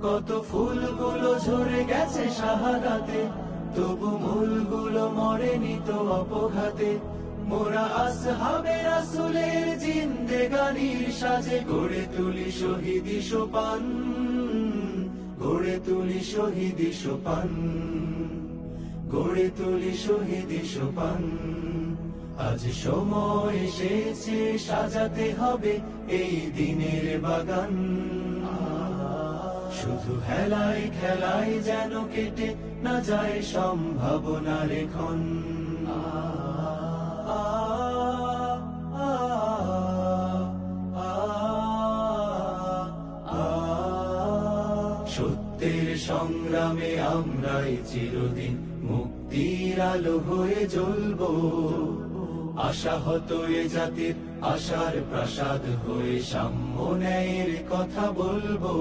কত ফুলগুলো ঝরে গেছে শাহাদাতে, তবু মূলগুলো মরেনি তো অপঘাতে। মোরা আসহাবে রাসূলের জিন্দেগানির সাজে গড়ে তুলি শহীদি সোপান, গড়ে তুলি শহীদি সোপান, গড়ে তুলি শহীদি সোপান। আজ সময় এসেছে সাজাতে হবে এই দিনের বাগান। শুধু হেলায় খেলায় যেন কেটে না যায় সম্ভাবনার ক্ষণ। সত্যের সংগ্রামে আমরাই চিরদিন মুক্তির আলো হয়ে জ্বলবো। আশাহত এ জাতির আশার প্রাসাদ হয়ে সাম্য ন্যায়ের কথা বলবো।